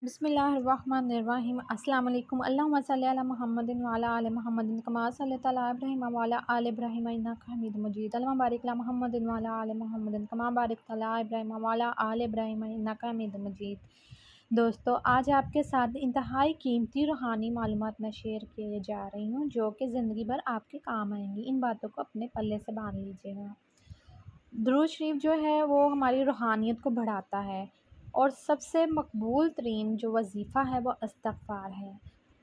بسم اللہ الرحمن الرحیم۔ السلام علیکم۔ اللہم صلی علی محمد وعلی آل محمد کما صلیت علی ابراہیم وعلی آل ابراہیم انک حمید مجید۔ اللہم بارک علی محمد وعلی آل محمد کما بارکت علی ابراہیم وعلی آل ابراہیم انک حمید مجید۔ دوستو، آج آپ کے ساتھ انتہائی قیمتی روحانی معلومات میں شیئر کیے جا رہی ہوں جو کہ زندگی بھر آپ کے کام آئیں گی۔ ان باتوں کو اپنے پلے سے باندھ لیجیے گا۔ درود شریف جو ہے وہ ہماری روحانیت کو بڑھاتا ہے، اور سب سے مقبول ترین جو وظیفہ ہے وہ استغفار ہے۔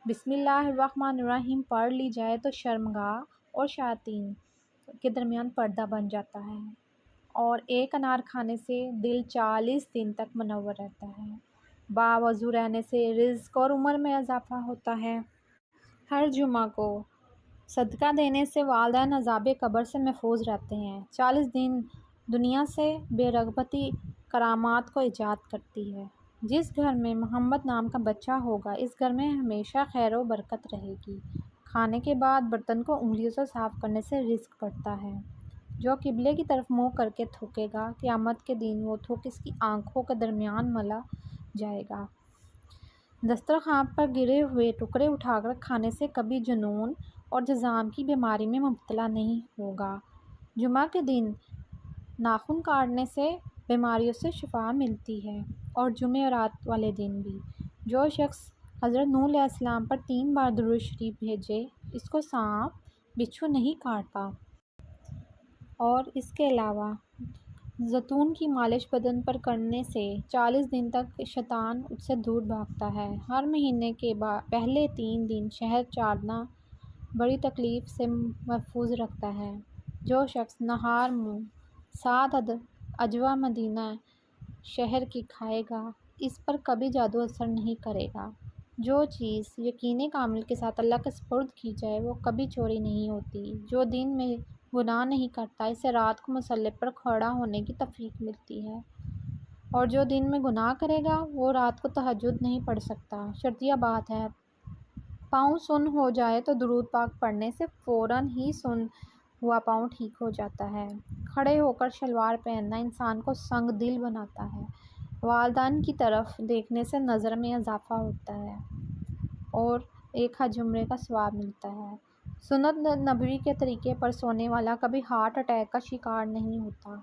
بسم اللہ الرحمن الرحیم پڑھ لی جائے تو شرمگاہ اور شیاطین کے درمیان پردہ بن جاتا ہے، اور ایک انار کھانے سے دل 40 دن تک منور رہتا ہے۔ باوضو رہنے سے رزق اور عمر میں اضافہ ہوتا ہے۔ ہر جمعہ کو صدقہ دینے سے والدین عذاب قبر سے محفوظ رہتے ہیں۔ 40 دن دنیا سے بے رغبتی کرامات کو ایجاد کرتی ہے۔ جس گھر میں محمد نام کا بچہ ہوگا، اس گھر میں ہمیشہ خیر و برکت رہے گی۔ کھانے کے بعد برتن کو انگلیوں سے صاف کرنے سے رزق بڑھتا ہے۔ جو قبلے کی طرف منہ کر کے تھوکے گا، قیامت کے دن وہ تھوک اس کی آنکھوں کے درمیان ملا جائے گا۔ دسترخوان پر گرے ہوئے ٹکڑے اٹھا کر کھانے سے کبھی جنون اور جذام کی بیماری میں مبتلا نہیں ہوگا۔ جمعہ کے دن ناخن کاٹنے سے بیماریوں سے شفا ملتی ہے، اور جمعرات والے دن بھی جو شخص حضرت نوح علیہ السلام پر 3 بار درود شریف بھیجے، اس کو سانپ بچھو نہیں کاٹتا۔ اور اس کے علاوہ زیتون کی مالش بدن پر کرنے سے 40 دن تک شیطان اس سے دور بھاگتا ہے۔ ہر مہینے کے پہلے 3 دن شہد چاٹنا بڑی تکلیف سے محفوظ رکھتا ہے۔ جو شخص نہار منہ 7 اجوا مدینہ شہر کی کھائے گا، اس پر کبھی جادو اثر نہیں کرے گا۔ جو چیز یقین کامل کے ساتھ اللہ کے سپرد کی جائے وہ کبھی چوری نہیں ہوتی۔ جو دن میں گناہ نہیں کرتا، اسے رات کو مصلی پر کھڑا ہونے کی توفیق ملتی ہے، اور جو دن میں گناہ کرے گا وہ رات کو تہجد نہیں پڑھ سکتا۔ شرطیہ بات ہے، پاؤں سن ہو جائے تو درود پاک پڑھنے سے فوراً ہی سن ہوا پاؤں ٹھیک ہو جاتا ہے۔ کھڑے ہو کر شلوار پہننا انسان کو سنگ دل بناتا ہے۔ والدین کی طرف دیکھنے سے نظر میں اضافہ ہوتا ہے، اور ایک حج عمرے کا ثواب ملتا ہے۔ سنت نبوی کے طریقے پر سونے والا کبھی ہارٹ اٹیک کا شکار نہیں ہوتا،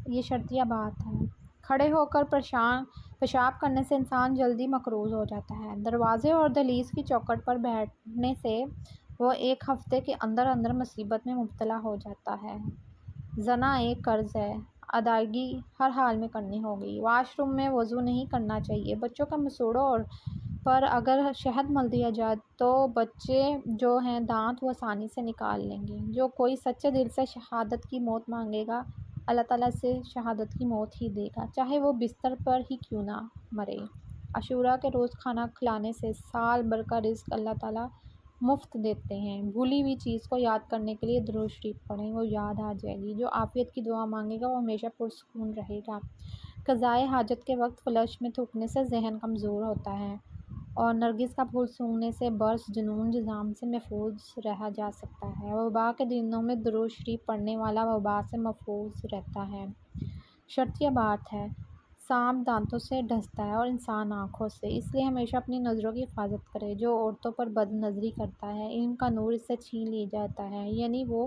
یہ شرطیہ بات ہے۔ کھڑے ہو کر پیشاب کرنے سے انسان جلدی مقروض ہو جاتا ہے۔ دروازے اور دہلیز کی چوکھٹ پر بیٹھنے سے وہ ایک ہفتے کے اندر اندر مصیبت میں مبتلا ہو جاتا ہے۔ زنا ایک قرض ہے، ادائیگی ہر حال میں کرنی ہوگی۔ واش روم میں وضو نہیں کرنا چاہیے۔ بچوں کے مسوڑوں پر اگر شہد مل دیا جائے تو بچے جو ہیں دانت وہ آسانی سے نکال لیں گے۔ جو کوئی سچے دل سے شہادت کی موت مانگے گا، اللہ تعالیٰ سے شہادت کی موت ہی دے گا، چاہے وہ بستر پر ہی کیوں نہ مرے۔ عاشوراء کے روز کھانا کھلانے سے سال بھر کا رزق اللہ تعالیٰ مفت دیتے ہیں۔ بھولی ہوئی چیز کو یاد کرنے کے لیے درود شریف پڑھیں، وہ یاد آ جائے گی۔ جو عافیت کی دعا مانگے گا وہ ہمیشہ پرسکون رہے گا۔ قضائے حاجت کے وقت فلش میں تھوکنے سے ذہن کمزور ہوتا ہے، اور نرگس کا پھول سونگھنے سے برس جنون جذام سے محفوظ رہا جا سکتا ہے۔ وبا کے دنوں میں درود شریف پڑھنے والا وبا سے محفوظ رہتا ہے۔ شرطیہ بات ہے، سانپ دانتوں سے ڈستا ہے اور انسان آنکھوں سے، اس لیے ہمیشہ اپنی نظروں کی حفاظت کرے۔ جو عورتوں پر بد نظری کرتا ہے، علم کا نور اس سے چھین لیا جاتا ہے، یعنی وہ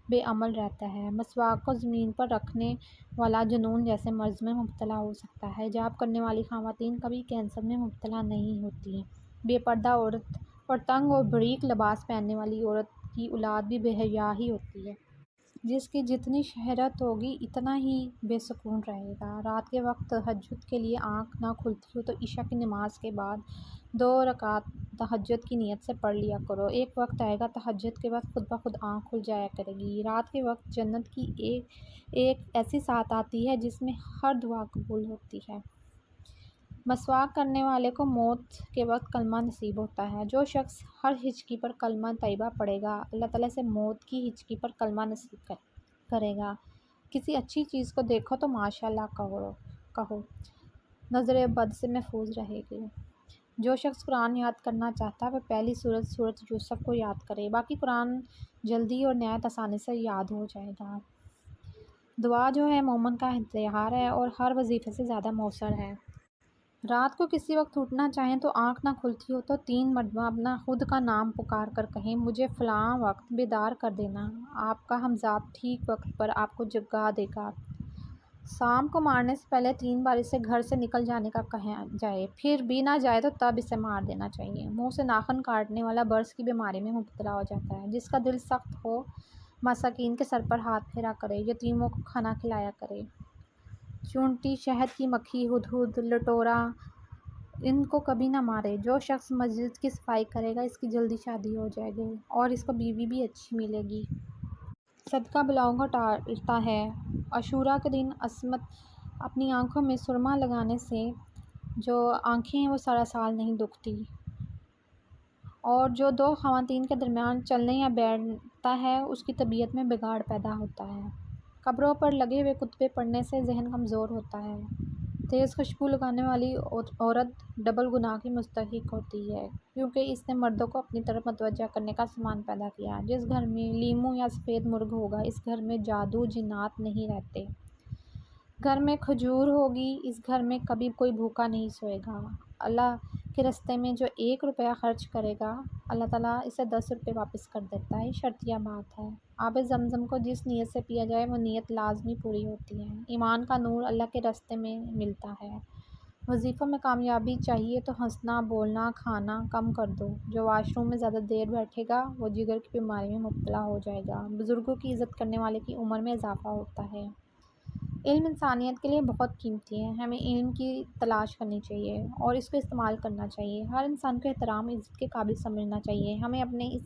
بے عمل رہتا ہے۔ مسواک کو زمین پر رکھنے والا جنون جیسے مرض میں مبتلا ہو سکتا ہے۔ حجاب کرنے والی خواتین کبھی کینسر میں مبتلا نہیں ہوتی۔ بے پردہ عورت اور تنگ و باریک لباس پہننے والی عورت کی اولاد بھی بے حیا ہی ہوتی ہے۔ جس کی جتنی شہرت ہوگی اتنا ہی بے سکون رہے گا۔ رات کے وقت تہجد کے لیے آنکھ نہ کھلتی ہو تو عشاء کی نماز کے بعد 2 رکعت تہجد کی نیت سے پڑھ لیا کرو۔ ایک وقت آئے گا تہجد کے وقت خود بخود آنکھ کھل جایا کرے گی۔ رات کے وقت جنت کی ایک ایسی ساعت آتی ہے جس میں ہر دعا قبول ہوتی ہے۔ مسواک کرنے والے کو موت کے وقت کلمہ نصیب ہوتا ہے۔ جو شخص ہر ہچکی پر کلمہ طیبہ پڑھے گا، اللہ تعالیٰ سے موت کی ہچکی پر کلمہ نصیب کرے گا۔ کسی اچھی چیز کو دیکھو تو ماشاءاللہ کہو، نظر بد سے محفوظ رہے گی۔ جو شخص قرآن یاد کرنا چاہتا ہے وہ پہلی سورۃ یوسف کو یاد کرے، باقی قرآن جلدی اور نہایت آسانی سے یاد ہو جائے گا۔ دعا جو ہے مومن کا ہتھیار ہے اور ہر وظیفے سے زیادہ مؤثر ہے۔ رات کو کسی وقت اٹھنا چاہیں تو آنکھ نہ کھلتی ہو تو 3 مرتبہ اپنا خود کا نام پکار کر کہیں مجھے فلاں وقت بیدار کر دینا، آپ کا ہمذات ٹھیک وقت پر آپ کو جگا دے گا۔ سام کو مارنے سے پہلے 3 بار اسے گھر سے نکل جانے کا کہا جائے، پھر بھی نہ جائے تو تب اسے مار دینا چاہیے۔ منہ سے ناخن کاٹنے والا برس کی بیماری میں مبتلا ہو جاتا ہے۔ جس کا دل سخت ہو مساکین کے سر پر ہاتھ پھیرا کرے، یتیموں کو کھانا کھلایا کرے۔ چونٹی، شہد کی مکھی، ہدہد، لٹورا ان کو کبھی نہ مارے۔ جو شخص مسجد کی صفائی کرے گا اس کی جلدی شادی ہو جائے گی اور اس کو بیوی بھی اچھی ملے گی۔ صدقہ بلاؤں کو ٹالتا ہے۔ عاشوراء کے دن عصمت اپنی آنکھوں میں سرما لگانے سے جو آنکھیں ہیں وہ سارا سال نہیں دکھتی، اور جو 2 خواتین کے درمیان چلنے یا بیٹھتا ہے اس کی طبیعت میں بگاڑ پیدا ہوتا ہے۔ قبروں پر لگے ہوئے کتبے پڑھنے سے ذہن کمزور ہوتا ہے۔ تیز خوشبو لگانے والی عورت ڈبل گناہ کی مستحق ہوتی ہے، کیونکہ اس نے مردوں کو اپنی طرف متوجہ کرنے کا سامان پیدا کیا۔ جس گھر میں لیمو یا سفید مرغ ہوگا اس گھر میں جادو جنات نہیں رہتے۔ گھر میں کھجور ہوگی اس گھر میں کبھی کوئی بھوکا نہیں سوئے گا۔ اللہ کے راستے میں جو 1 روپیہ خرچ کرے گا اللہ تعالیٰ اسے 10 روپے واپس کر دیتا ہے۔ یہ شرطیہ بات ہے۔ آب زمزم کو جس نیت سے پیا جائے وہ نیت لازمی پوری ہوتی ہے۔ ایمان کا نور اللہ کے راستے میں ملتا ہے۔ وظیفوں میں کامیابی چاہیے تو ہنسنا، بولنا، کھانا کم کر دو۔ جو واش روم میں زیادہ دیر بیٹھے گا وہ جگر کی بیماری میں مبتلا ہو جائے گا۔ بزرگوں کی عزت کرنے والے کی عمر میں اضافہ ہوتا ہے۔ علم انسانیت کے لیے بہت قیمتی ہے۔ ہمیں علم کی تلاش کرنی چاہیے اور اس کو استعمال کرنا چاہیے۔ ہر انسان کو احترام، عزت کے قابل سمجھنا چاہیے۔ ہمیں اپنے اس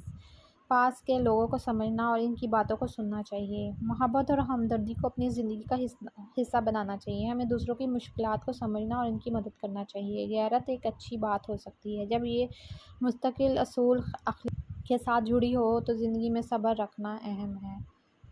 پاس کے لوگوں کو سمجھنا اور ان کی باتوں کو سننا چاہیے۔ محبت اور ہمدردی کو اپنی زندگی کا حصہ بنانا چاہیے۔ ہمیں دوسروں کی مشکلات کو سمجھنا اور ان کی مدد کرنا چاہیے۔ غیرت ایک اچھی بات ہو سکتی ہے جب یہ مستقل اصول اخلاق کے ساتھ جڑی ہو، تو زندگی میں صبر رکھنا اہم ہے۔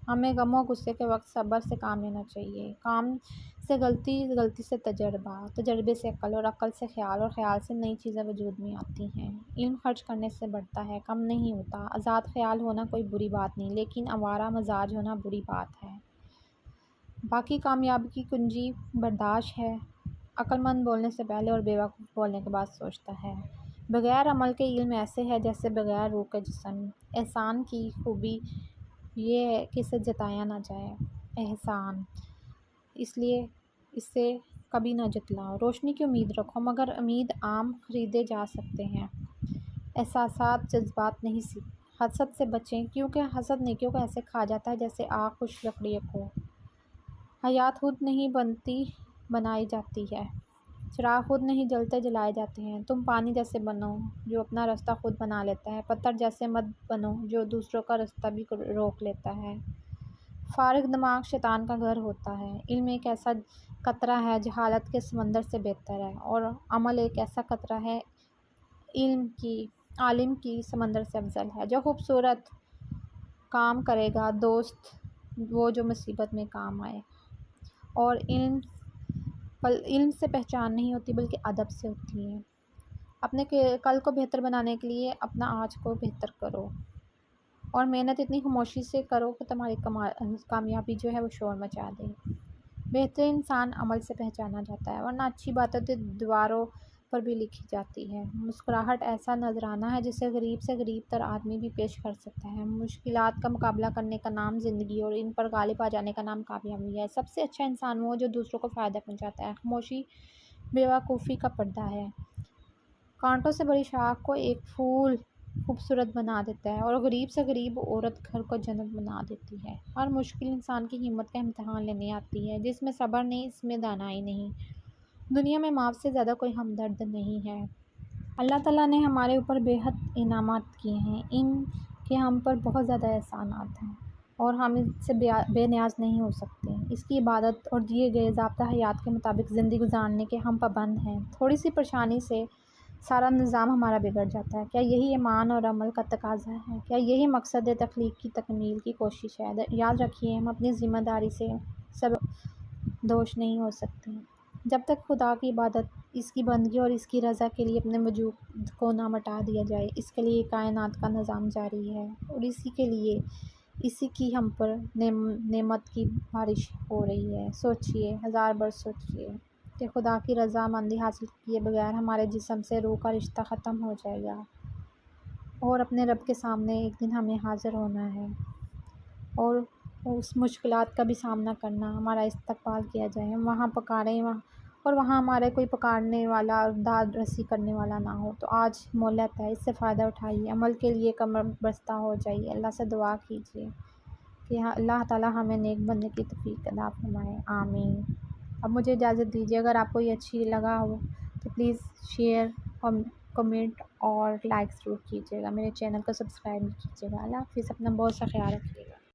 ہمیں غم و غصے کے وقت صبر سے کام لینا چاہیے۔ کام سے غلطی، غلطی سے تجربہ، تجربے سے عقل اور عقل سے خیال اور خیال سے نئی چیزیں وجود میں آتی ہیں۔ علم خرچ کرنے سے بڑھتا ہے، کم نہیں ہوتا۔ آزاد خیال ہونا کوئی بری بات نہیں، لیکن آوارہ مزاج ہونا بری بات ہے۔ باقی کامیابی کی کنجی برداشت ہے۔ عقل مند بولنے سے پہلے اور بیوقوف بولنے کے بعد سوچتا ہے۔ بغیر عمل کے علم ایسے ہے جیسے بغیر روح کے جسم۔ احسان کی خوبی یہ ہے کہ اسے جتایا نہ جائے۔ احسان اس لیے اسے کبھی نہ جتلاؤ۔ روشنی کی امید رکھو مگر امید عام خریدے جا سکتے ہیں۔ احساسات، جذبات نہیں حسد سے بچیں کیونکہ حسد نیکیوں کو ایسے کھا جاتا ہے جیسے آگ خشک لکڑی کو۔ حیات خود نہیں بنتی، بنائی جاتی ہے۔ چراغ خود نہیں جلتے، جلائے جاتے ہیں۔ تم پانی جیسے بنو جو اپنا راستہ خود بنا لیتا ہے۔ پتھر جیسے مت بنو جو دوسروں کا راستہ بھی روک لیتا ہے۔ فارغ دماغ شیطان کا گھر ہوتا ہے۔ علم ایک ایسا قطرہ ہے جہالت کے سمندر سے بہتر ہے، اور عمل ایک ایسا قطرہ ہے عالم کی سمندر سے افضل ہے۔ جو خوبصورت کام کرے گا دوست وہ جو مصیبت میں کام آئے۔ اور علم سے پہچان نہیں ہوتی بلکہ ادب سے ہوتی ہے۔ اپنے کل کو بہتر بنانے کے لیے اپنا آج کو بہتر کرو، اور محنت اتنی خاموشی سے کرو کہ تمہاری کامیابی جو ہے وہ شور مچا دے۔ بہترین انسان عمل سے پہچانا جاتا ہے، ورنہ اچھی باتیں تو دیواروں پر بھی لکھی جاتی ہے۔ مسکراہٹ ایسا نذرانہ ہے جسے غریب سے غریب تر آدمی بھی پیش کر سکتا ہے۔ مشکلات کا مقابلہ کرنے کا نام زندگی اور ان پر غالب آ جانے کا نام کامیابی ہے۔ سب سے اچھا انسان وہ جو دوسروں کو فائدہ پہنچاتا ہے۔ خاموشی بیوقوفی کا پردہ ہے۔ کانٹوں سے بھری شاخ کو ایک پھول خوبصورت بنا دیتا ہے، اور غریب سے غریب عورت گھر کو جنت بنا دیتی ہے۔ ہر مشکل انسان کی ہمت کا امتحان لینے آتی ہے۔ جس میں صبر نہیں اس میں دانائی نہیں۔ دنیا میں ماں سے زیادہ کوئی ہمدرد نہیں ہے۔ اللہ تعالیٰ نے ہمارے اوپر بے حد انعامات کیے ہیں، ان کے ہم پر بہت زیادہ احسانات ہیں، اور ہم ان سے بے نیاز نہیں ہو سکتے۔ اس کی عبادت اور دیے گئے ضابطہ حیات کے مطابق زندگی گزارنے کے ہم پابند ہیں۔ تھوڑی سی پریشانی سے سارا نظام ہمارا بگڑ جاتا ہے۔ کیا یہی ایمان اور عمل کا تقاضا ہے؟ کیا یہی مقصد تخلیق کی تکمیل کی کوشش ہے؟ یاد رکھیے ہم اپنی ذمہ داری سے دوش نہیں ہو سکتے جب تک خدا کی عبادت، اس کی بندگی اور اس کی رضا کے لیے اپنے وجود کو نہ مٹا دیا جائے۔ اس کے لیے کائنات کا نظام جاری ہے، اور اسی کی ہم پر نعمت کی بارش ہو رہی ہے۔ سوچئے، 1000 بار سوچئے۔ کہ خدا کی رضامندی حاصل کیے بغیر ہمارے جسم سے روح کا رشتہ ختم ہو جائے گا، اور اپنے رب کے سامنے ایک دن ہمیں حاضر ہونا ہے، اور اس مشکلات کا بھی سامنا کرنا، ہمارا استقبال کیا جائے، ہم وہاں پکاریں اور وہاں ہمارے کوئی پکارنے والا اور داد رسی کرنے والا نہ ہو۔ تو آج مہلت ہے، اس سے فائدہ اٹھائیے، عمل کے لیے کمر بستہ ہو جائیے، اللہ سے دعا کیجیے کہ اللہ تعالیٰ ہمیں نیک بننے کی توفیق عطا فرمائے، آمین۔ اب مجھے اجازت دیجیے، اگر آپ کو یہ اچھی لگا ہو تو پلیز شیئر اور کمنٹ اور لائک ضرور کیجیے گا، میرے چینل کو سبسکرائب کیجیے گا۔ اللہ حافظ، اپنا بہت سا خیال رکھیے گا۔